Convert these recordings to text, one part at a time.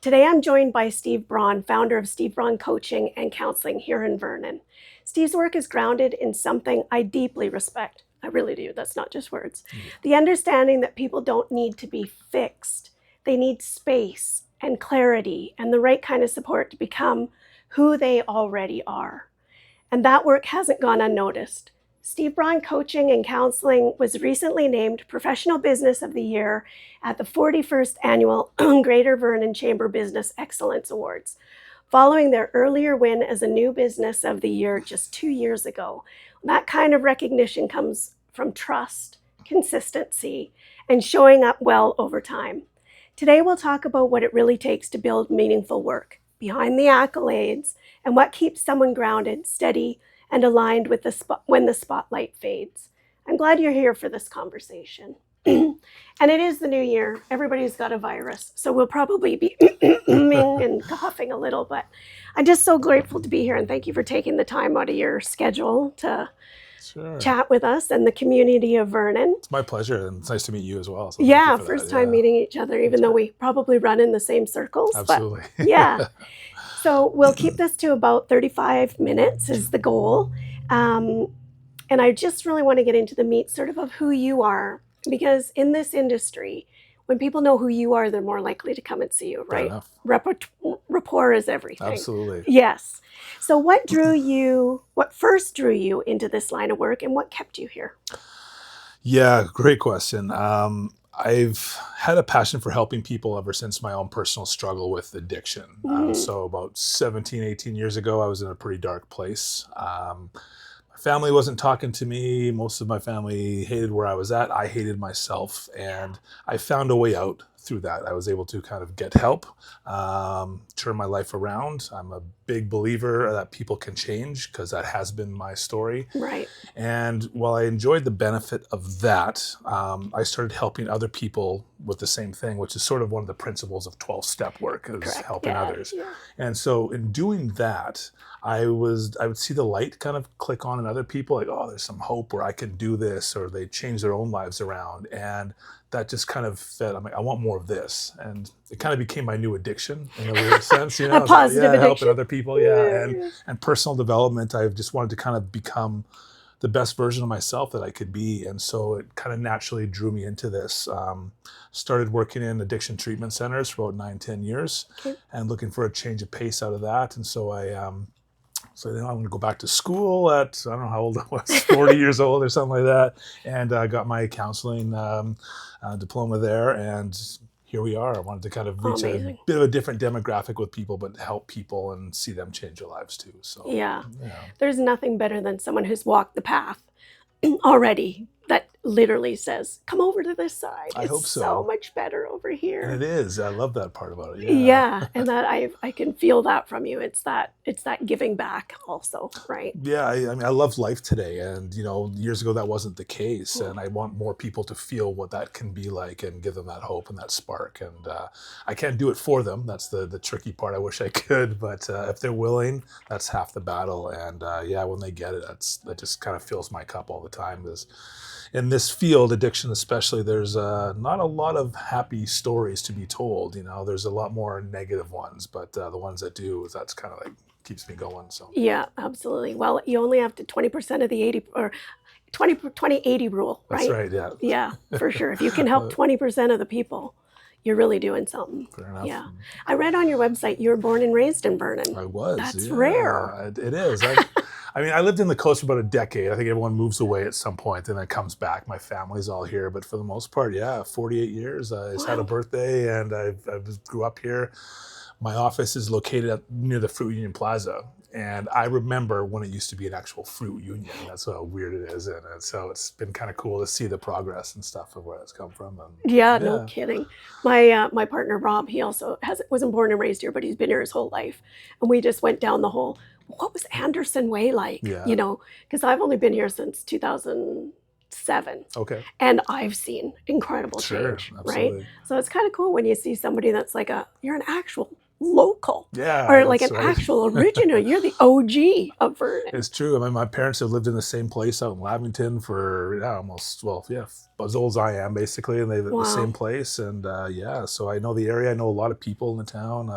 Today I'm joined by Steve Braun, founder of Steve Braun Coaching and Counselling here in Vernon. Steve's work is grounded in something I deeply respect. I really do. That's not just words. The understanding that people don't need to be fixed. They need space and clarity and the right kind of support to become who they already are. And that work hasn't gone unnoticed. Steve Braun Coaching and Counselling was recently named Professional Business of the Year at the 41st Annual Greater Vernon Chamber Business Excellence Awards, following their earlier win as a New Business of the Year just 2 years ago. That kind of recognition comes from trust, consistency, and showing up well over time. Today we'll talk about what it really takes to build meaningful work, behind the accolades, and what keeps someone grounded, steady, and aligned with when the spotlight fades. I'm glad you're here for this conversation. And it is the new year. Everybody's got a virus, so we'll probably be and coughing a little, but I'm just so grateful to be here, and thank you for taking the time out of your schedule to chat with us and the community of Vernon. It's my pleasure, and it's nice to meet you as well. So yeah, first time meeting each other, even though we probably run in the same circles. Absolutely. But yeah. So we'll keep this to about 35 minutes is the goal. And I just really want to get into the meat sort of who you are, because in this industry, when people know who you are, they're more likely to come and see you, right? Rapport is everything. Absolutely. Yes. So what first drew you into this line of work, and what kept you here? Yeah, great question. I've had a passion for helping people ever since my own personal struggle with addiction. So about 17, 18 years ago, I was in a pretty dark place. My family wasn't talking to me. Most of my family hated where I was at. I hated myself, and I found a way out through that. I was able to kind of get help, turn my life around. I'm a big believer that people can change, because that has been my story. Right. And while I enjoyed the benefit of that, I started helping other people with the same thing, which is sort of one of the principles of 12-step work, is helping others. Yeah. And so in doing that, I would see the light kind of click on in other people, like, oh, there's some hope where I can do this, or they change their own lives around. And that just kind of fed. I'm like, I want more of this, and it kind of became my new addiction in a weird sense, you know. A positive addiction. Helping other people, and personal development. I just wanted to kind of become the best version of myself that I could be, and so it kind of naturally drew me into this. Started working in addiction treatment centers for about 9-10 years, and looking for a change of pace out of that, and so So I'm going to go back to school at, I don't know how old I was, 40 years old or something like that. And I got my counseling diploma there. And here we are. I wanted to kind of reach a bit of a different demographic with people, but help people and see them change their lives too. So yeah. There's nothing better than someone who's walked the path already that literally says, come over to this side. I hope so. So much better over here. And it is. I love that part about it. Yeah. And that I can feel that from you. It's that giving back also, right? Yeah. I mean, I love life today. And, years ago, that wasn't the case. And I want more people to feel what that can be like and give them that hope and that spark. And I can't do it for them. That's the tricky part. I wish I could. But if they're willing, that's half the battle. And when they get it, that just kind of fills my cup all the time. Because in this field, addiction especially, there's not a lot of happy stories to be told. There's a lot more negative ones, but the ones that do, that's kind of like keeps me going. So yeah, absolutely. Well, you only have to 20% of the 80 or 20-80 rule, right? That's right. Yeah. Yeah, for sure. If you can help 20% of the people, you're really doing something. Fair enough. Yeah. I read on your website you were born and raised in Vernon. I was. That's rare. It is. I lived in the coast for about a decade. I think everyone moves away at some point and then comes back. My family's all here, but for the most part, 48 years. I just had a birthday, and I grew up here. My office is located near the Fruit Union Plaza, and I remember when it used to be an actual fruit union. That's how weird it is, and so it's been kind of cool to see the progress and stuff of where it's come from. No kidding. My partner Rob, he also wasn't born and raised here, but he's been here his whole life, and we just went down the whole. What was Anderson Way like? Because I've only been here since 2007. Okay. And I've seen incredible change, right? So it's kind of cool when you see somebody that's like you're an actual local Yeah, or like that's an right. actual original. You're the OG of Vernon. It's true. I mean, my parents have lived in the same place out in Lavington for almost, well, yeah, as old as I am, basically, and they live in the same Wow. place. And yeah, so I know the area. I know a lot of people in the town.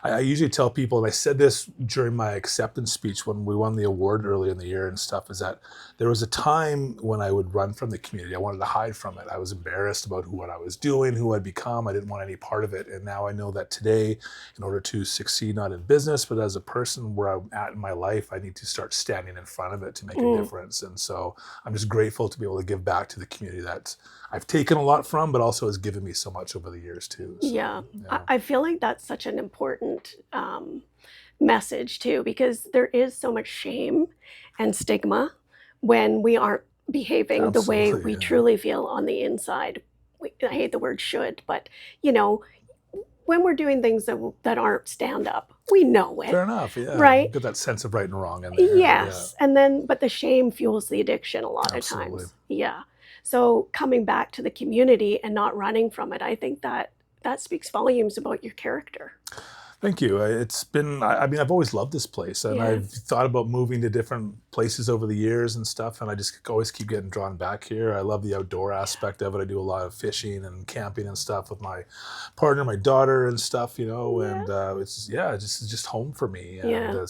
I usually tell people, and I said this during my acceptance speech when we won the award early in the year and stuff, is that there was a time when I would run from the community. I wanted to hide from it. I was embarrassed about what I was doing, who I'd become. I didn't want any part of it. And now I know that today, in order to succeed, not in business, but as a person where I'm at in my life, I need to start standing in front of it to make a difference. And so I'm just grateful to be able to give back to the community that I've taken a lot from, but also has given me so much over the years too. So, Yeah. yeah. I feel like that's such an important message too, because there is so much shame and stigma when we aren't behaving the way Absolutely, we yeah. truly feel on the inside. I hate the word should, but you know, when we're doing things that aren't stand up, we know it, Fair enough. Yeah. right? Get that sense of right and wrong in there. Yeah. Yes. And then, but the shame fuels the addiction a lot of Absolutely. times. Yeah. So coming back to the community and not running from it, I think that speaks volumes about your character. Thank you. It's been, I mean, I've always loved this place and Yeah. I've thought about moving to different places over the years and stuff. And I just always keep getting drawn back here. I love the outdoor aspect of it. I do a lot of fishing and camping and stuff with my partner, my daughter and stuff, and it's, yeah, it's just home for me. And Yeah.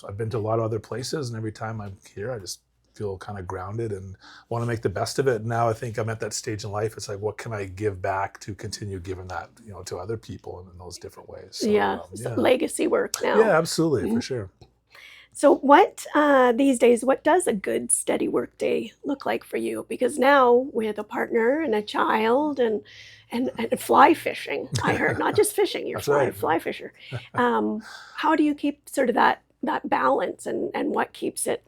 I've been to a lot of other places and every time I'm here, I just feel kind of grounded and want to make the best of it. Now I think I'm at that stage in life. It's like, what can I give back to continue giving that, to other people in those different ways? So, Yeah. So legacy work now. yeah, absolutely, for sure. So what these days, what does a good steady work day look like for you? Because now with a partner and a child and fly fishing, I heard, not just fishing, you're That's right. fly fisher. How do you keep sort of that balance and what keeps it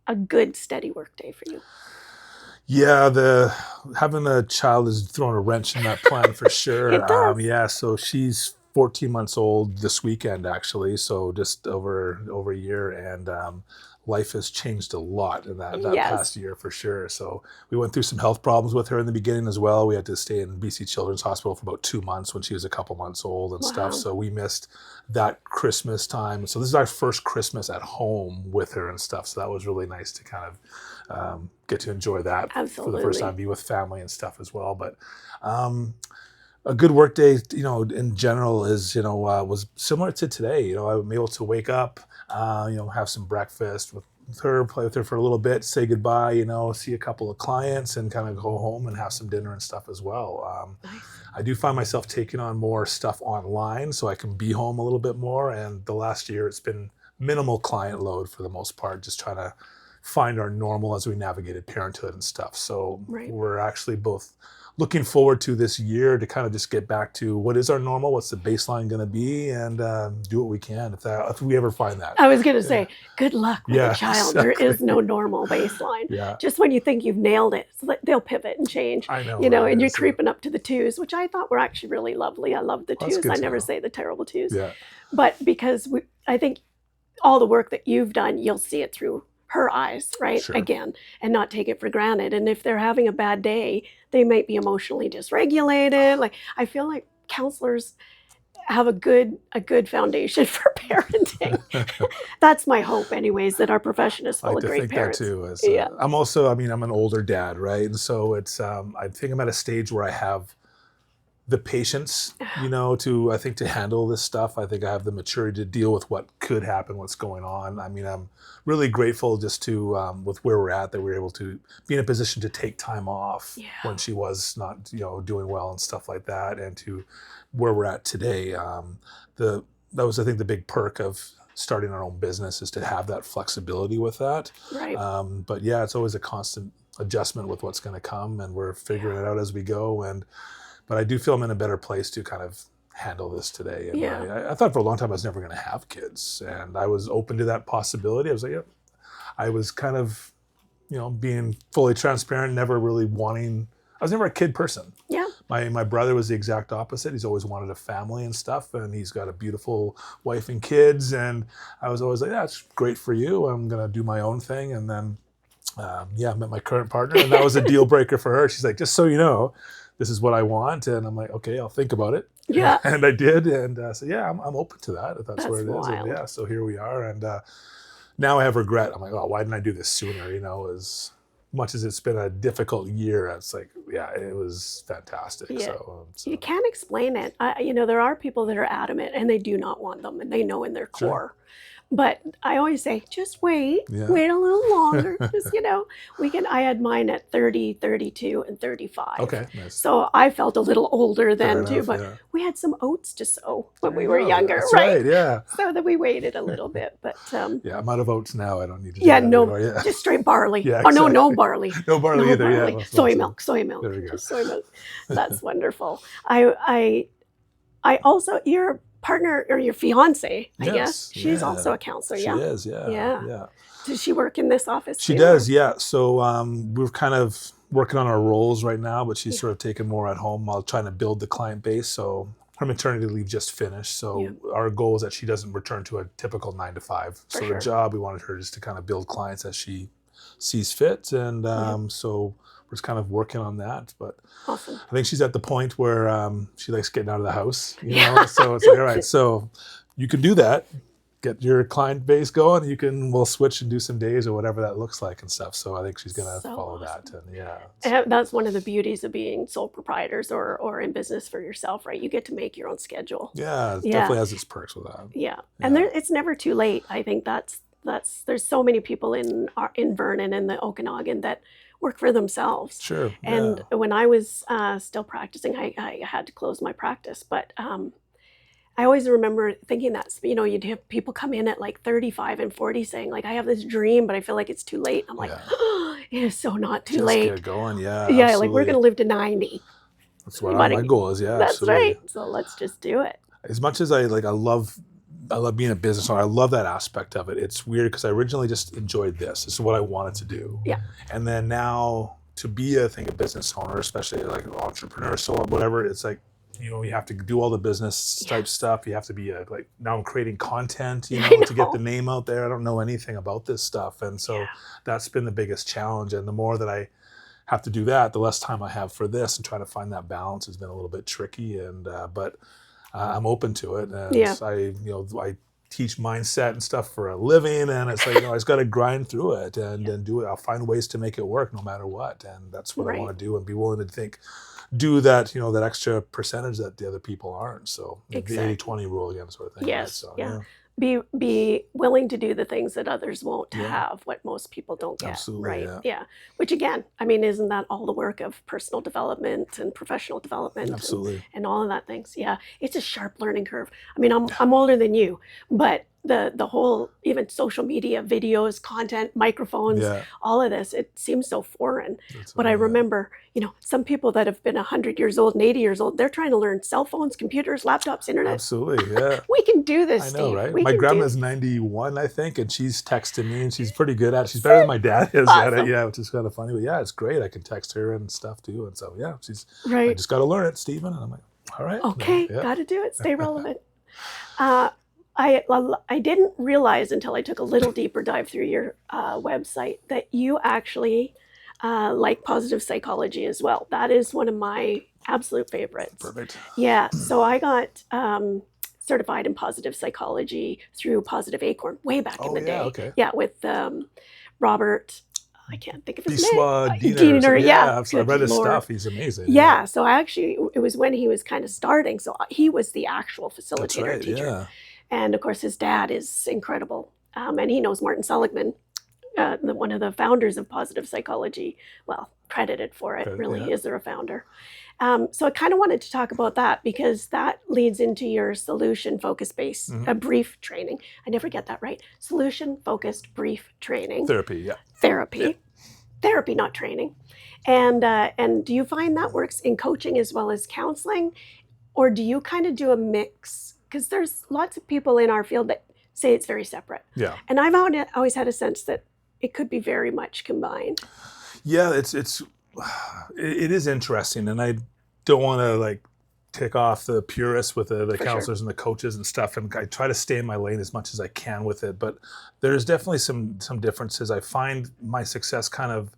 a good steady work day for you? Yeah, having a child has thrown a wrench in that plan for sure. It does. Yeah, so she's 14 months old this weekend actually, so just over a year, and life has changed a lot in that Yes. past year for sure. So we went through some health problems with her in the beginning as well. We had to stay in BC Children's Hospital for about 2 months when she was a couple months old and stuff. Wow. So we missed that Christmas time. So this is our first Christmas at home with her and stuff. So that was really nice to kind of get to enjoy that for the first Absolutely. time, be with family and stuff as well. But a good work day, in general is, was similar to today. I'm able to wake up, have some breakfast with her, play with her for a little bit, say goodbye, see a couple of clients and kind of go home and have some dinner and stuff as well. Nice. I do find myself taking on more stuff online so I can be home a little bit more. And the last year it's been minimal client load for the most part, just trying to find our normal as we navigated parenthood and stuff. So Right. we're actually both looking forward to this year to kind of just get back to what is our normal, what's the baseline going to be, and do what we can if we ever find that. I was going to say, good luck with Yeah, a child. exactly. There is no normal baseline. Yeah, Just when you think you've nailed it, they'll pivot and change. I know. And right? you're So, creeping up to the twos, which I thought were actually really lovely. I love the Well, that's twos. good I to never know. say the terrible twos. Yeah, But because I think all the work that you've done, you'll see it through her eyes, right? Sure. Again, and not take it for granted. And if they're having a bad day, they might be emotionally dysregulated. Like, I feel like counselors have a good foundation for parenting. That's my hope anyways, that our profession is I full like of to great think parents. that too. Yeah. I'm also, I'm an older dad, right? And so it's, I think I'm at a stage where I have the patience, to handle this stuff. I think I have the maturity to deal with what could happen, what's going on. I'm really grateful just to, with where we're at, that we're able to be in a position to take time off Yeah. when she was not, doing well and stuff like that, and to where we're at today. That was, I think, the big perk of starting our own business, is to have that flexibility with that. Right. But yeah, it's always a constant adjustment with what's going to come, and we're figuring it out as we go. But I do feel I'm in a better place to kind of handle this today. And Yeah. I thought for a long time I was never going to have kids, and I was open to that possibility. I was like, yeah. I was kind of, being fully transparent, never really wanting. I was never a kid person. Yeah. My brother was the exact opposite. He's always wanted a family and stuff, and he's got a beautiful wife and kids. And I was always like, yeah, it's great for you. I'm gonna do my own thing. And then, I met my current partner, and that was a deal breaker for her. She's like, just so you know, this is what I want. And I'm like, okay, I'll think about it. Yeah. And I did. And so, yeah, I'm open to that if that's That's what it is. And wild. yeah, so here we are. And now I have regret. I'm like, oh, why didn't I do this sooner? You know, as much as it's been a difficult year, it's like, yeah, it was fantastic. Yeah. So You can't explain it. There are people that are adamant and they do not want them and they know in their core. But I always say, just wait, wait a little longer. Just, I had mine at 30, 32, and 35. Okay, nice. So I felt a little older then Fair enough, but we had some oats to sow when There we you were go. younger, That's right? Yeah. So that we waited a little bit, but yeah, I'm out of oats now. I don't need to do that anymore. Yeah, just straight barley. Yeah, Oh, no barley. No barley either. Barley. Yeah, Soy milk. There we go. Just soy milk. That's wonderful. I also, your partner or your fiance, I guess, she's also a counselor. She is. Yeah. Does she work in this office? She too, does. or? Yeah. So we're kind of working on our roles right now, but she's sort of taken more at home while trying to build the client base. So her maternity leave just finished. So our goal is that she doesn't return to a typical 9 to 5. So the job, we wanted her just to kind of build clients as she sees fit. And so we're just kind of working on that. But awesome. I think she's at the point where she likes getting out of the house, you know? So it's like, all right, so you can do that. Get your client base going. We'll switch and do some days or whatever that looks like and stuff. So I think she's going to follow that. And that's one of the beauties of being sole proprietors or in business for yourself, right? You get to make your own schedule. Yeah, it definitely has its perks with that. Yeah. And it's never too late. I think there's so many people in Vernon and the Okanagan that work for themselves. Sure. And when I was still practicing, I had to close my practice, but I always remember thinking that, you'd have people come in at like 35 and 40 saying like, I have this dream, but I feel like it's too late. I'm like, it is so not too late. Just get going. Yeah. Yeah. Absolutely. Like we're going to live to 90. That's what my goal is. Yeah. That's absolutely. Right. So let's just do it. As much as I love being a business owner. I love that aspect of it. It's weird because I originally just enjoyed this. This is what I wanted to do. Yeah. And then now to be a business owner, especially like an entrepreneur, so whatever, it's like, you have to do all the business type stuff. You have to be now I'm creating content, to get the name out there. I don't know anything about this stuff. And so that's been the biggest challenge. And the more that I have to do that, the less time I have for this, and trying to find that balance has been a little bit tricky. And, but I'm open to it. And I teach mindset and stuff for a living. And it's like, I just got to grind through it and do it. I'll find ways to make it work no matter what. And that's what I want to do, and be willing to do that, that extra percentage that the other people aren't. So the 80-20 rule again, sort of thing. Yes. Right? So, yeah. Be willing to do the things that others won't, to have what most people don't get. Absolutely, right? Yeah. Which again, isn't that all the work of personal development and professional development? Absolutely. And all of that things. Yeah. It's a sharp learning curve. I'm older than you, but the whole, even social media, videos, content, microphones, all of this, it seems so foreign. But I remember, some people that have been 100 years old and 80 years old, they're trying to learn cell phones, computers, laptops, internet. Absolutely, yeah. We can do this, I know, Steve. right? My grandma's 91, I think, and she's texting me, and she's pretty good at it. She's better than my dad is at it, which is kind of funny. But yeah, it's great. I can text her and stuff too. And so, she's I just got to learn it, Stephen. And I'm like, all right. Okay, got to do it. Stay relevant. I didn't realize until I took a little deeper dive through your website that you actually like positive psychology as well. That is one of my absolute favorites. Perfect. Yeah. So I got certified in positive psychology through Positive Acorn way back in the day. Okay. Yeah, with Robert. I can't think of his name. Diener, yeah. I've read his stuff. He's amazing. Yeah. So it was when he was kind of starting. So he was the actual facilitator, That's right, teacher. Yeah. And of course, his dad is incredible. And he knows Martin Seligman, one of the founders of positive psychology. Well, credited for it, really is a founder. So I kind of wanted to talk about that because that leads into your solution-focused based brief training. I never get that right. Solution-focused brief training. Therapy, yeah. Therapy. Yeah. Therapy, not training. And do you find that works in coaching as well as counseling? Or do you kind of do a mix? Because there's lots of people in our field that say it's very separate. Yeah. And I've always had a sense that it could be very much combined. Yeah, it is interesting, and I don't want to tick off the purists with the counselors and the coaches and stuff, and I try to stay in my lane as much as I can with it. But there's definitely some differences. I find my success kind of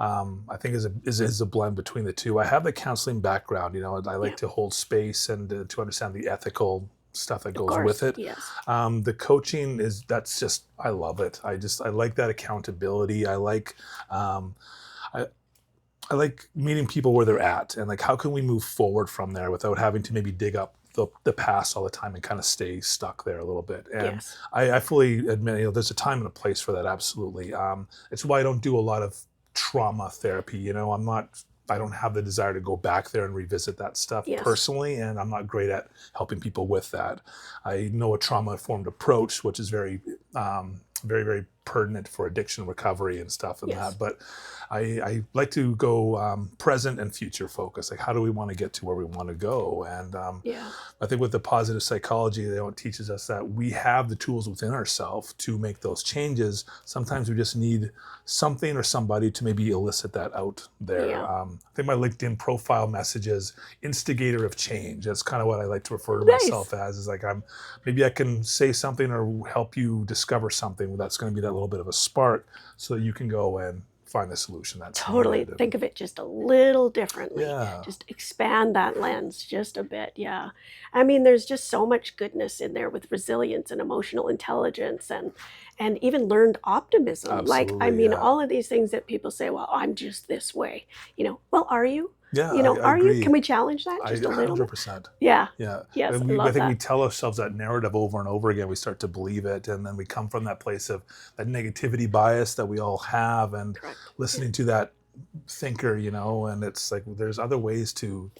I think is a blend between the two. I have the counseling background, I like Yeah. to hold space and to understand the ethical stuff that Of goes with course. it. Yes. The coaching that's just, I love it. I like that accountability. Um, I, I like meeting people where they're at, and like how can we move forward from there without having to maybe dig up the past all the time and kind of stay stuck there a little bit. And Yes. I fully admit, there's a time and a place for that. Absolutely. It's why I don't do a lot of trauma therapy. I don't have the desire to go back there and revisit that stuff Yes. personally, and I'm not great at helping people with that. I know a trauma-informed approach, which is very, very pertinent for addiction recovery and stuff and Yes. that. But I like to go present and future focused. Like, how do we want to get to where we want to go? And Yeah. I think with the positive psychology, it teaches us that we have the tools within ourselves to make those changes. Sometimes we just need something or somebody to maybe elicit that out there. Yeah. I think my LinkedIn profile message is instigator of change. That's kind of what I like to refer to Nice. myself as, is like, maybe I can say something or help you discover something that's going to be that little bit of a spark so that you can go and find the solution that's Totally. needed. Think of it just a little differently. Yeah. Just expand that lens just a bit. Yeah. I mean, there's just so much goodness in there with resilience and emotional intelligence and even learned optimism. Like, I Absolutely, mean, yeah. all of these things that people say, well, I'm just this way. Well, are you? Yeah, I Are you? agree. Can we challenge that just a little bit? 100%. Yeah. Yeah. Yes. And I love I think we that. tell ourselves that narrative over and over again. We start to believe it. And then we come from that place of that negativity bias that we all have, and Correct. listening to that thinker, and it's like there's other ways to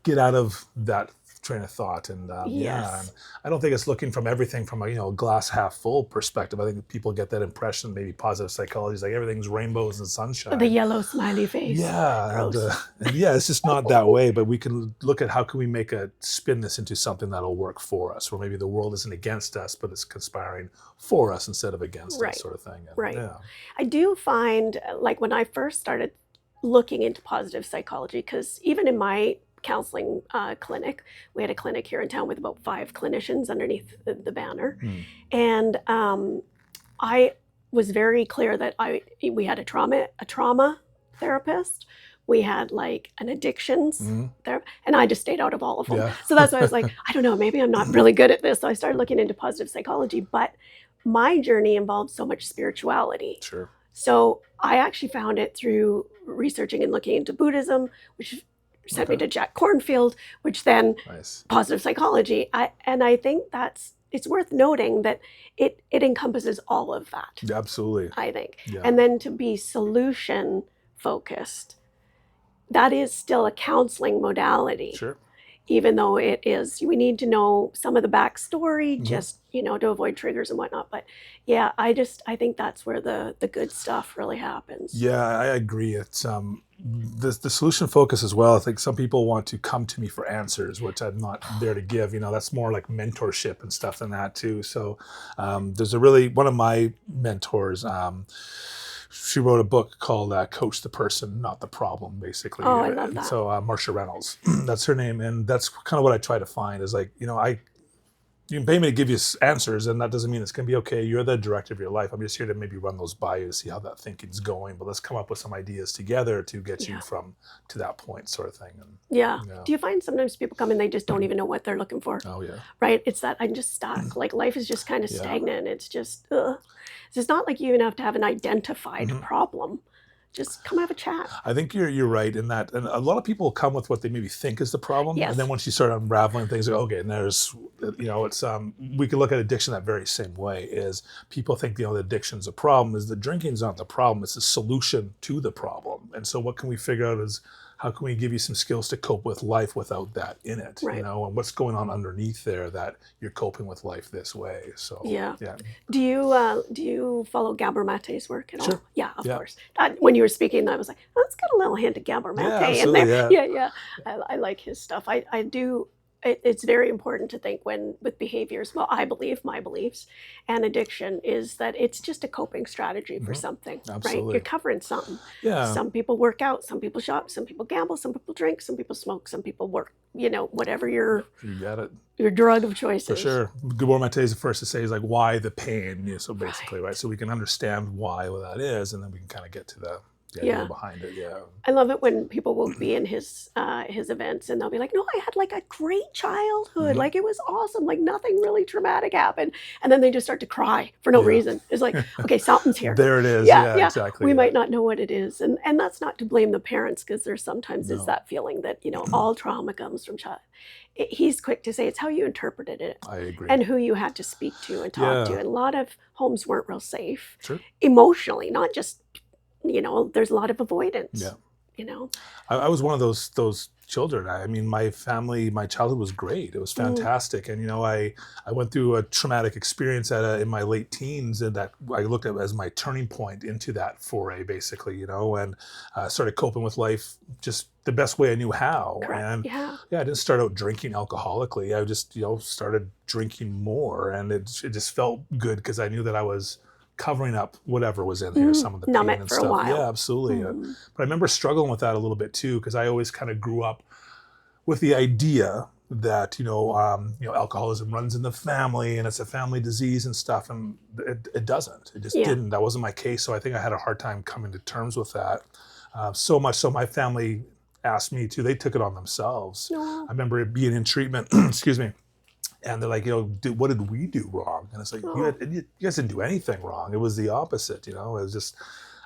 get out of that train of thought. And Yes. and I don't think it's looking from everything from a glass half full perspective. I think people get that impression, maybe positive psychology is like everything's rainbows and sunshine. The yellow smiley face. Yeah, Gross. and yeah, it's just not that way. But we can look at how can we spin this into something that'll work for us, where maybe the world isn't against us, but it's conspiring for us instead of against Right. us, sort of thing. And, Right. Yeah. I do find, like, when I first started looking into positive psychology, because even in my counseling clinic, we had a clinic here in town with about 5 clinicians underneath the banner. And I was very clear that we had a trauma therapist. We had like an addictions therapist, and I just stayed out of all of them. Yeah. So that's why I was like, I don't know, maybe I'm not really good at this. So I started looking into positive psychology, but my journey involved so much spirituality. Sure. So I actually found it through researching and looking into Buddhism, which sent me to Jack Kornfield, which then Nice. positive psychology. And I think it's worth noting that it encompasses all of that. Absolutely. I think. Yeah. And then to be solution focused, that is still a counseling modality. Sure. Even though we need to know some of the backstory, just, to avoid triggers and whatnot. But yeah, I think that's where the good stuff really happens. Yeah, I agree. It's the solution focus as well. I think some people want to come to me for answers, which I'm not there to give. That's more like mentorship and stuff than that too. So there's one of my mentors. She wrote a book called "Coach the Person, Not the Problem," basically. Oh, I love that. So Marsha Reynolds, that's her name, and that's kind of what I try to find. Is like, you can pay me to give you answers, and that doesn't mean it's going to be okay. You're the director of your life. I'm just here to maybe run those by you to see how that thinking's going. But let's come up with some ideas together to get you to that point, sort of thing. And, yeah. Do you find sometimes people come and they just don't even know what they're looking for? Oh yeah. Right. It's that I'm just stuck. Like life is just kind of stagnant. It's just, it's not like you even have to have an identified problem. Just come have a chat. I think you're right in that, and a lot of people come with what they maybe think is the problem, Yes. and then once you start unraveling things, like, okay, and there's, it's we can look at addiction that very same way. Is people think the addiction's a problem, is the drinking's not the problem, it's the solution to the problem. And so what can we figure out is how can we give you some skills to cope with life without that in it, Right. and what's going on underneath there that you're coping with life this way. So yeah. yeah. Do you follow Gabor Mate's work at all? Sure. Yeah, of course. When you were speaking, I was like, oh, it's got a little hint of Gabor Mate in there. Yeah. I like his stuff. I do. It's very important to think with behaviors. Well, I believe my beliefs and addiction is that it's just a coping strategy for something. Absolutely. Right? You're covering something. Yeah. Some people work out, some people shop, some people gamble, some people drink, some people smoke, some people work. Whatever You got it. your drug of choice For is. sure. Gabor Mate is the first to say, is like, why the pain? So basically, right? So we can understand why that is, and then we can kind of get to the idea Yeah. behind it. Yeah. I love it when people will be in his events and they'll be like, "No, I had like a great childhood. Mhm. Like it was awesome. Like nothing really traumatic happened." And then they just start to cry for no Yeah. reason. It's like, okay, something's here. There it is. Yeah, Yeah, yeah. exactly. We Yeah. might not know what it is, and that's not to blame the parents because there's sometimes is No, that feeling that all trauma comes from child. He's quick to say it's how you interpreted it I agree. and who you had to speak to and talk to. Yeah, And a lot of homes weren't real safe sure. emotionally, not just there's a lot of Yeah. avoidance. You know. I was one of those children. I mean, my childhood was great. It was fantastic. And, I went through a traumatic experience in my late teens, and that I looked at as my turning point into that foray, basically, and started coping with life just the best way I knew how. Correct. And Yeah. yeah, I didn't start out drinking alcoholically. I just, started drinking more, and it just felt good because I knew that I was covering up whatever was in here, some of the Numb pain it and for a stuff. while. Yeah, absolutely. Mhm. But I remember struggling with that a little bit too, because I always kind of grew up with the idea that alcoholism runs in the family and it's a family disease and stuff, and it doesn't. It just Yeah. didn't. That wasn't my case. So I think I had a hard time coming to terms with that. So much so, my family asked me to. They took it on themselves. No. I remember being in treatment. Excuse me. And they're like, what did we do wrong? And it's like, Oh. you guys didn't do anything wrong. It was the opposite. It was just,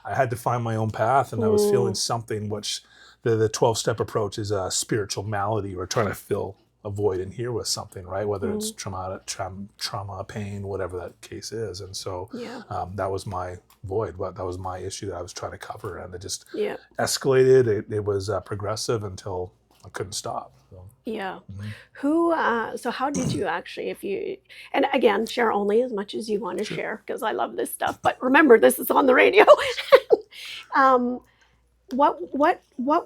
I had to find my own path, and I was feeling something, which the 12-step approach is a spiritual malady. We're trying to fill a void in here with something, right? Whether it's trauma, pain, whatever that case is. And so Yeah. that was my void. That was my issue that I was trying to cover. And it just Yeah. escalated. It was progressive until I couldn't stop. So. Yeah. Mhm. So how did you actually, and again, share only as much as you want to Sure. share, because I love this stuff, but remember, this is on the radio. um, what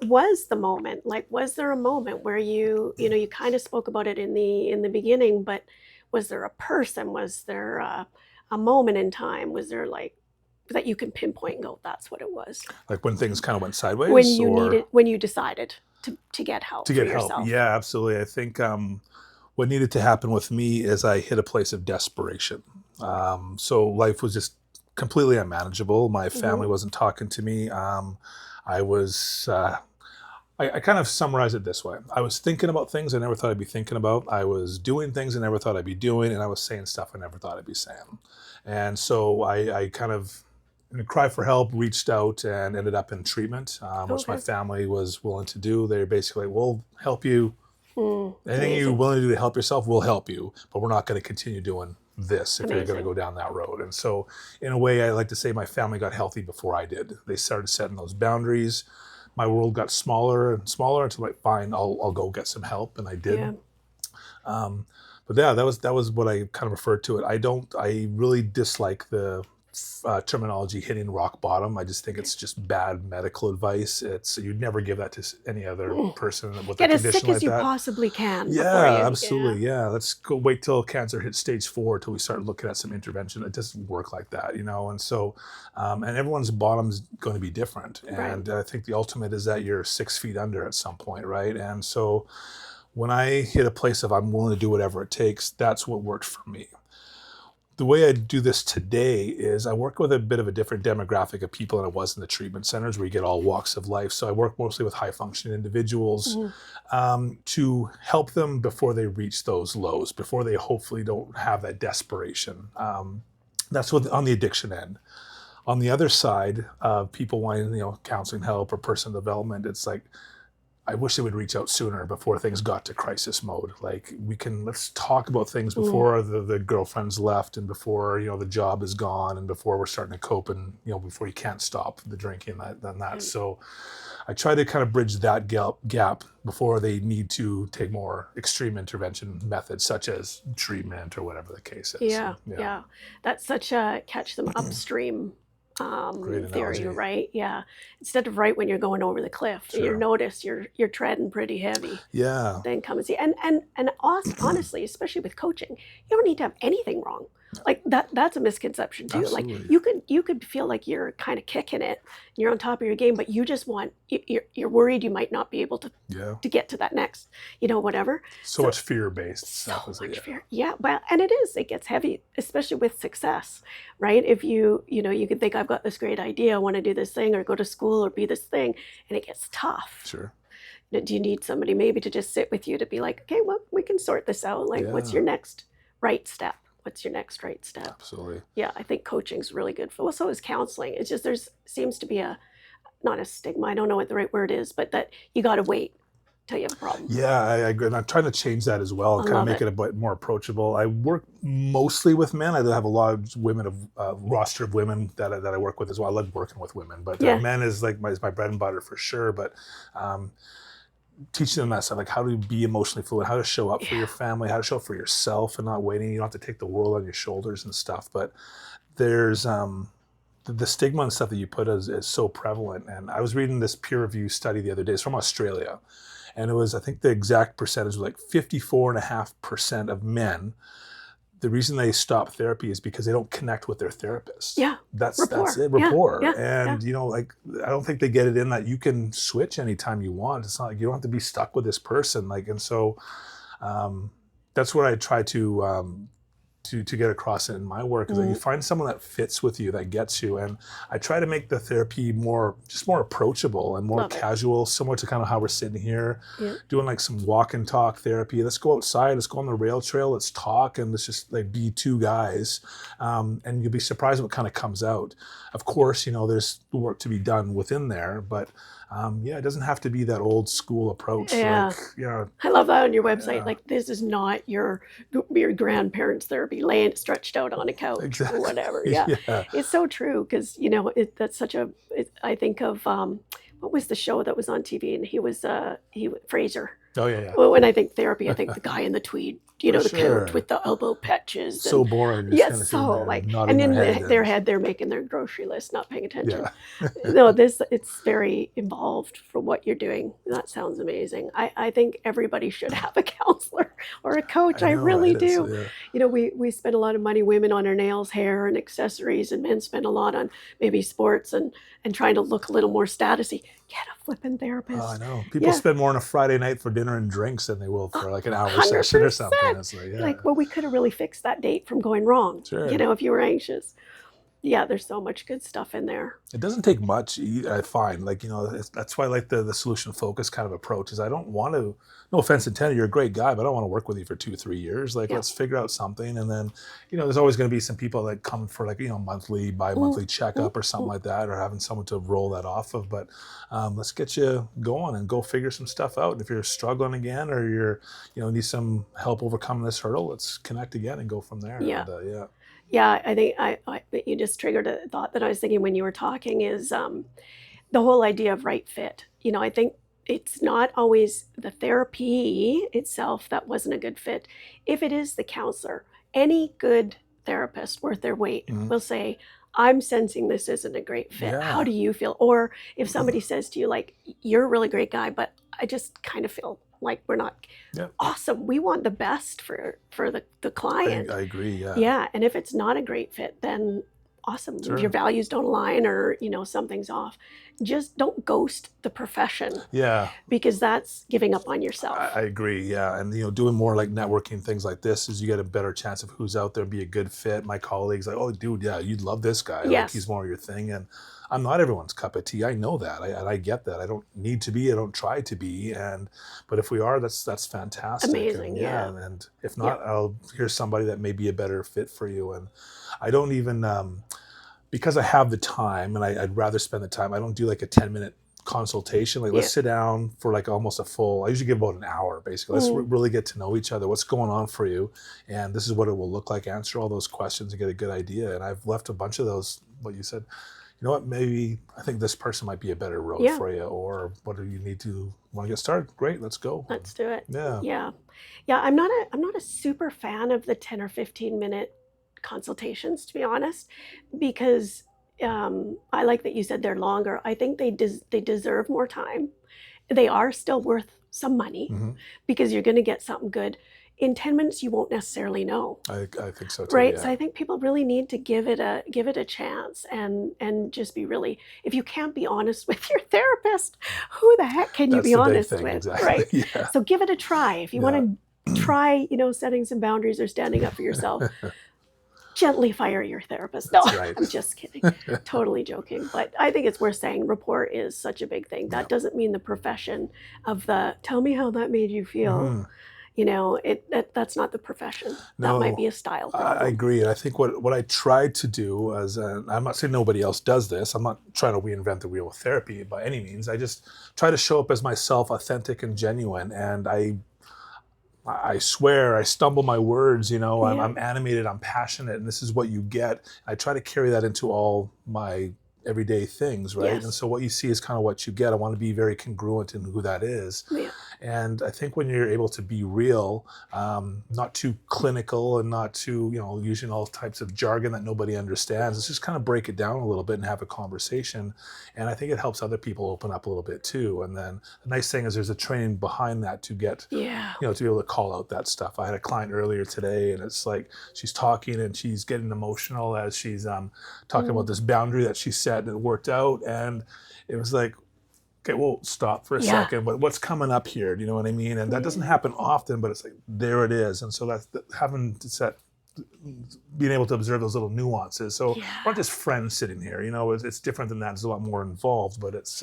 was the moment? Like, was there a moment where you kind of spoke about it in the beginning, but was there a person? Was there a moment in time? Was there like that you can pinpoint and go, that's what it was? Like when things kind of went sideways, When you decided to get help to for get help. yourself. Yeah, absolutely. I think what needed to happen with me is I hit a place of desperation. So life was just completely unmanageable. My family wasn't talking to me. I was, I kind of summarize it this way. I was thinking about things I never thought I'd be thinking about. I was doing things I never thought I'd be doing, and I was saying stuff I never thought I'd be saying. And so I kind of, in a cry for help, reached out and ended up in treatment, which my Okay. family was willing to do. They're basically, we'll help you. Anything Amazing. you're willing to do to help yourself, we'll help you. But we're not going to continue doing this if you're going to Amazing. go down that road. And so, in a way, I like to say my family got healthy before I did. They started setting those boundaries. My world got smaller and smaller until like, fine, I'll go get some help, and I did. Yeah. But yeah, that was what I kind of referred to it. I really dislike the terminology hitting rock bottom. I just think it's just bad medical advice. You'd never give that to any other person with Get a as condition sick like as you that. possibly can. Yeah, before you, absolutely. Yeah. Let's go wait till cancer hits stage 4 till we start looking at some intervention. It doesn't work like that, And so, and everyone's bottom's going to be different. And I think the ultimate is that you're 6 feet under at some point, right? And so when I hit a place of I'm willing to do whatever it takes, that's what worked for me. The way I do this today is I work with a bit of a different demographic of people than I was in the treatment centers where you get all walks of life. So I work mostly with high functioning individuals to help them before they reach those lows, before they hopefully don't have that desperation. That's on the addiction end. On the other side of people wanting, counseling help or personal development, it's like, I wish they would reach out sooner before things got to crisis mode. Like let's talk about things before the girlfriend's left and before, the job is gone and before we're starting to cope and, before you can't stop the drinking and that. So I try to kind of bridge that gap before they need to take more extreme intervention methods such as treatment or whatever the case is. Yeah. That's such a catch them upstream Great theory, analogy. right? Yeah. Instead of right when you're going over the cliff, Sure. you notice you're treading pretty heavy. Yeah. Then come and see. And honestly, especially with coaching, you don't need to have anything wrong. Like that's a misconception too. Like Absolutely. you could feel like you're kind of kicking it, you're on top of your game, but you just want you're worried you might not be able Yeah. to get to that next, whatever. So So much fear-based so stuff is it? much Yeah. fear. Yeah, well, and it gets heavy, especially with success, right? If you can think I've got this great idea, I want to do this thing or go to school or be this thing, and it gets tough. Sure. Do you need somebody maybe to just sit with you to be like, okay, well, we can sort this out. Like, what's Yeah. your next right step? What's your next right step? Absolutely. Yeah, I think coaching's really good for. Well, so is counseling. It's just there's seems to be a not a stigma. I don't know what the right word is, but that you got to wait till you have a problem. Yeah, I agree. And I'm trying to change that as well, I kind of love make it it. a bit more approachable. I work mostly with men. I do have a lot of women, roster of women that I work with as well. I love working with women, but Yeah, men is like my bread and butter for sure. But um, teaching them that stuff, like how to be emotionally fluid, how to show up for yeah, your family, how to show up for yourself and not waiting. You don't have to take the world on your shoulders and stuff. But there's the stigma and stuff that you put is so prevalent. And I was reading this peer review study the other day. It's from Australia. And it was, I think the exact percentage was like 54.5% of men. The reason they stop therapy is because they don't connect with their therapist. yeah. That's Rapport. it, Yeah, rapport. yeah, yeah. And like I don't think they get it in that you can switch anytime you want. It's not like you don't have to be stuck with this person. Like, and so that's what I try to get across it in my work is that you Mm, find someone that fits with you, that gets you. And I try to make the therapy more approachable and more love it. casual, similar to kind of how we're sitting here Yeah. doing like some walk and talk therapy. Let's go outside, let's go on the rail trail, let's talk, and let's just like be two guys. And you'll be surprised what kind of comes out. Of course, there's work to be done within there, but yeah, it doesn't have to be that old school approach. Like, Yeah. I love that on your website. yeah, Like, this is not your grandparents' therapy, laying stretched out on a couch or exactly. whatever. Yeah, Yeah. it's so true because that's such a. I think of what was the show that was on TV and he Fraser. Oh, yeah, Well, when I think therapy, I think yeah. the guy in the tweed, For the couch sure. with the elbow patches So and boring, just kind yes, of sitting so there like, nodding and their in head their and head they're making their grocery list, not paying attention. yeah. No, it's very involved for what you're doing. That sounds amazing. I think everybody should have a counselor or a coach. I I know, really right? It's do. We spend a lot of money, women, on our nails, hair, and accessories, and men spend a lot on maybe sports and trying to look a little more statusy. Get a flipping oh, I therapist. know. People Yeah, spend more on a Friday night for dinner and drinks than they will a for like an hour session or something. 100%. It's like, You're yeah, like, well, we could have really fixed that date from going wrong. sure. If you were anxious. Yeah, there's so much good stuff in there. It doesn't take much, I find. Like, that's why I like the solution focused kind of approach is I don't want to, no offense intended, you're a great guy, but I don't want to work with you for 2, 3 years. Like, Yeah. let's figure out something. And then, there's always going to be some people that come for like, monthly, Mm, bi-monthly mm, checkup or something mm. like that, or having someone to roll that off of. But let's get you going and go figure some stuff out. And if you're struggling again or need some help overcoming this hurdle, let's connect again and go from there. Yeah. And yeah. Yeah, I think you just triggered a thought that I was thinking when you were talking is the whole idea of right fit. I think it's not always the therapy itself that wasn't a good fit. If it is the counselor, any good therapist worth their weight Mhm. will say, I'm sensing this isn't a great fit. How Yeah. do you feel? Or if somebody says to you, like, you're a really great guy, but I just kind of feel like we're not Yeah. awesome. We want the best for the client. I agree. Yeah. Yeah, and if it's not a great fit, then awesome. Your Sure. values don't align or, something's off. Just don't ghost the profession Yeah. because that's giving up on I yourself. I agree, yeah, and doing more like networking things like this is you get a better chance of who's out there, be a good fit. My colleagues like, oh, dude, yeah, you'd love this guy. Like he's Yes, more your thing, and I'm not everyone's cup of tea. I know that. I get that. I don't need to be. I don't try to be. But if we are, that's fantastic. And amazing. yeah, Yeah. and if Yeah. not, I'll here's somebody that may be a better fit for you. And I don't even because I have the time and I'd rather spend the time. I don't do like a 10-minute consultation. Like let's Yeah. sit down for like almost a full, I usually give about an hour basically. Let's Mm, really get to know each other. What's going on for you? And this is what it will look like. Answer all those questions and get a good idea. And I've left a bunch of those, what you said, you know what, maybe I think this person might be a better road yeah. for you, or what do you need to want to get started? Great, let's go. Let's do it. Yeah. Yeah. Yeah. I'm not a super fan of the 10 or 15-minute consultations, to be honest, because I like that you said they're longer. I think they deserve more time. They are still worth some money Hmm. because you're going to get something good. in 10 minutes you won't necessarily know. I think so too. Right. Yeah. So I think people really need to give it a chance and just be really, if you can't be honest with your therapist, who the heck can you That's be the big honest thing. with? Exactly. Right. Yeah. So give it a try. If you Yeah. want to try, setting some boundaries or standing up for yourself, gently fire your therapist. No, That's right. I'm just kidding. Totally joking. But I think it's worth saying rapport is such a big thing. That Yeah. doesn't mean the profession of the tell me how that made you feel. Mhm. That's not the profession. That No, might be a style I problem. agree. And I think what I tried to do I'm not saying nobody else does this. I'm not trying to reinvent the wheel of therapy by any means. I just try to show up as myself, authentic and genuine. And I swear, I stumble my words, Yeah. I'm animated, I'm passionate, and this is what you get. I try to carry that into all my everyday things, right? Yes. And so what you see is kind of what you get. I want to be very congruent in who that is. Yeah. And I think when you're able to be real, not too clinical and not too, using all types of jargon that nobody understands, it's just kind of break it down a little bit and have a conversation. And I think it helps other people open up a little bit too. And then the nice thing is there's a training behind that to get, Yeah. to be able to call out that stuff. I had a client earlier today, and it's like she's talking and she's getting emotional as she's talking about this boundary that she set and it worked out. And it was like, okay, well, stop for a second, but what's coming up here? Do you know what I mean? And that doesn't happen often, but it's like, there it is. And so that's having to being able to observe those little nuances. So we're not just friends sitting here, it's different than that. It's a lot more involved, but it's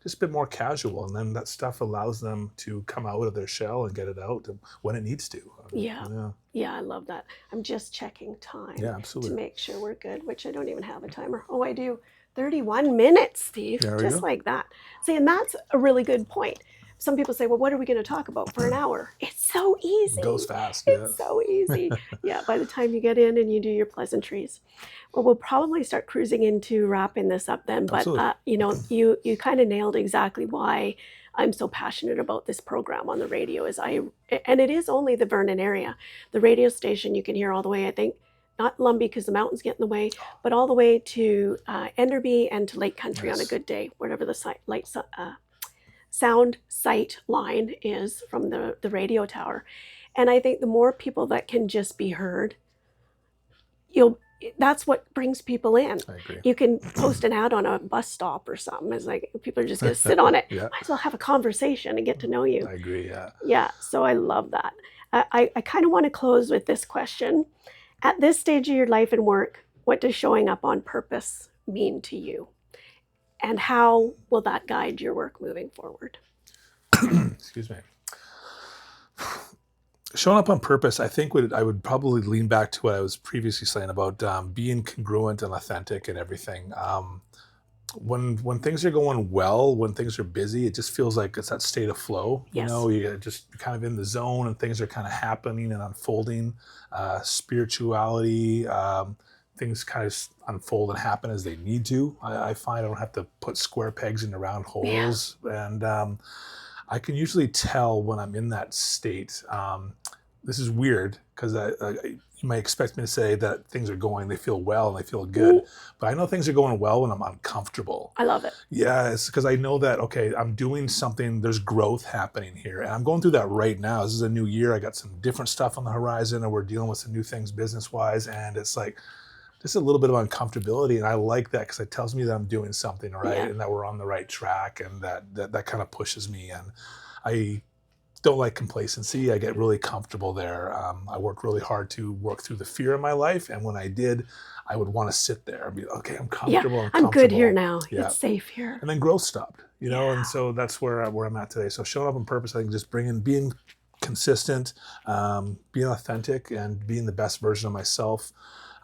just a bit more casual. And then that stuff allows them to come out of their shell and get it out when it needs to. Yeah, I love that. I'm just checking time absolutely. to make sure we're good, which I don't even have a timer. Oh, I do. 31 minutes, Steve, just like that. See, and that's a really good point. Some people say, well, what are we going to talk about for an hour? It's so easy. It goes fast. It's so easy. Yeah, by the time you get in and you do your pleasantries. Well, we'll probably start cruising into wrapping this up then. But, you kind of nailed exactly why I'm so passionate about this program on the radio. And it is only the Vernon area. The radio station you can hear all the way, I think, not Lumbee because the mountains get in the way, but all the way to Enderby and to Lake Country on a good day, wherever the sound sight line is from the radio tower. And I think the more people that can just be heard, that's what brings people in. I agree. You can post an ad on a bus stop or something. It's like people are just going to sit on it. Might as well have a conversation and get to know you. I agree, yeah. Yeah, so I love that. I kind of want to close with this question. At this stage of your life and work, what does showing up on purpose mean to you? And how will that guide your work moving forward? Excuse me. Showing up on purpose, I think I would probably lean back to what I was previously saying about being congruent and authentic and everything. When things are going well, when things are busy, it just feels like it's that state of flow. Yes. You're just kind of in the zone and things are kind of happening and unfolding. Spirituality, things kind of unfold and happen as they need to. I find I don't have to put square pegs into round holes. Yeah. And I can usually tell when I'm in that state. This is weird because you might expect me to say that things are going, they feel well and they feel good. But I know things are going well when I'm uncomfortable. I love it. Yeah, it's because I know that, okay, I'm doing something, there's growth happening here. And I'm going through that right now. This is a new year. I got some different stuff on the horizon and we're dealing with some new things business-wise. And it's like, just a little bit of uncomfortability. And I like that because it tells me that I'm doing something right and that we're on the right track, and that kind of pushes me. And I don't like complacency. I get really comfortable there. I worked really hard to work through the fear in my life. And when I did, I would want to sit there and be, okay, I'm comfortable. Yeah, I'm good here now. Yeah. It's safe here. And then growth stopped, and so that's where I'm at today. So showing up on purpose, I think just being consistent, being authentic, and being the best version of myself.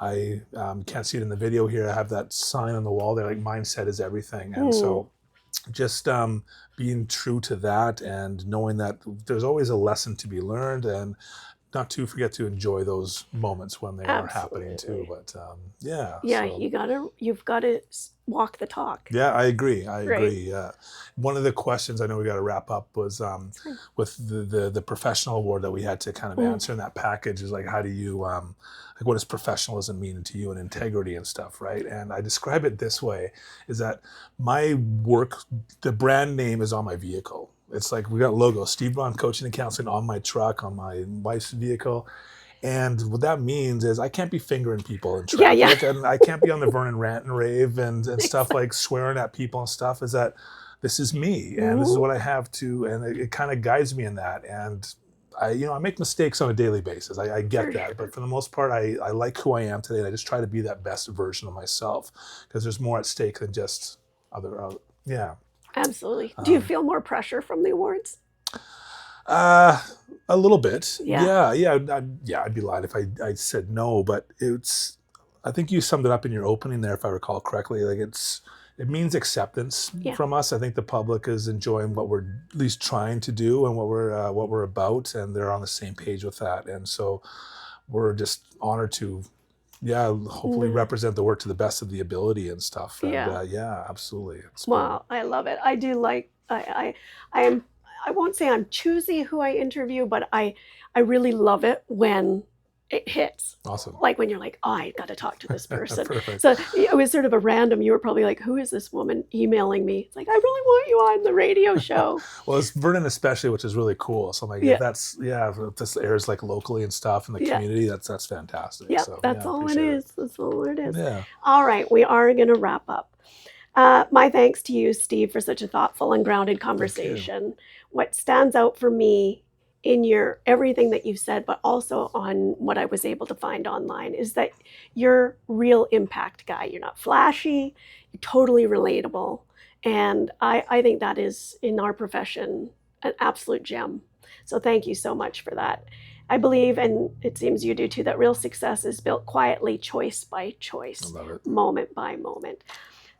I can't see it in the video here. I have that sign on the wall there, like mindset is everything. And so just being true to that and knowing that there's always a lesson to be learned, and not to forget to enjoy those moments when they are happening too. But so. You've got to walk the talk. Yeah, I agree. Yeah. One of the questions, I know we got to wrap up, was with the professional award that we had to kind of answer in that package is like, how do you, like, what does professionalism mean to you, and integrity and stuff, right? And I describe it this way, is that my work, the brand name is on my vehicle. It's like we got logo, Steve Braun Coaching and Counseling on my truck, on my wife's vehicle. And what that means is I can't be fingering people in Yeah, yeah. traffic, and I can't be on the Vernon rant and rave and stuff Exactly. like swearing at people and stuff. Is that this is me, and this is Mhm. what I have to, and it kind of guides me in that. And I make mistakes on a daily basis. I get For that, but sure. for the most part, I like who I am today, and I just try to be that best version of myself because there's more at stake than just yeah. Absolutely. Do you Um, feel more pressure from the awards? Uh, a little bit. Yeah. Yeah. I'd be lying if I said no, but I think you summed it up in your opening there, if I recall correctly. Like it means acceptance Yeah. from us. I think the public is enjoying what we're at least trying to do and what we're about, and they're on the same page with that. And so we're just honored to, yeah, hopefully No. represent the work to the best of the ability and stuff. And Yeah. yeah, absolutely. It's been Well, I love it. I do like I am I won't say I'm choosy who I interview, but I really love it when it hits. awesome. Like when you're like, oh, I got to talk to this person. Perfect. So it was sort of a random. You were probably like, who is this woman emailing me? It's like, I really want you on the radio show. Well, it's Vernon especially, which is really cool. So I'm like, Yeah, if this airs like locally and stuff in the yeah, community, that's fantastic. yeah. So That's yeah, I all it appreciate it. is. That's all it is. Yeah, All right, we are going to wrap up. My thanks to you, Steve, for such a thoughtful and grounded thank you. conversation. What stands out for me in your everything that you've said, but also on what I was able to find online, is that you're real impact guy. You're not flashy. You're totally relatable, and I think that is in our profession an absolute gem. So thank you so much for that. I believe, and it seems you do too, that real success is built quietly, choice by I choice, love it. moment by moment.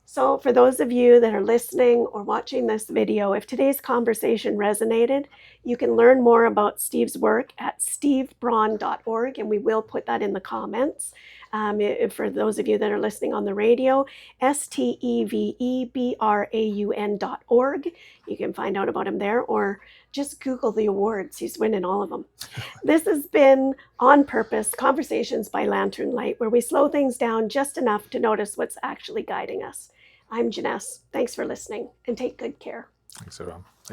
So, for those of you that are listening or watching this video, if today's conversation resonated, you can learn more about Steve's work at stevebraun.org, and we will put that in the comments. For those of you that are listening on the radio, stevebraun.org. You can find out about him there, or just Google the awards. He's winning all of them. This has been On Purpose Conversations by Lantern Light, where we slow things down just enough to notice what's actually guiding us. I'm Janesse. Thanks for listening, and take good care. Thanks, everyone.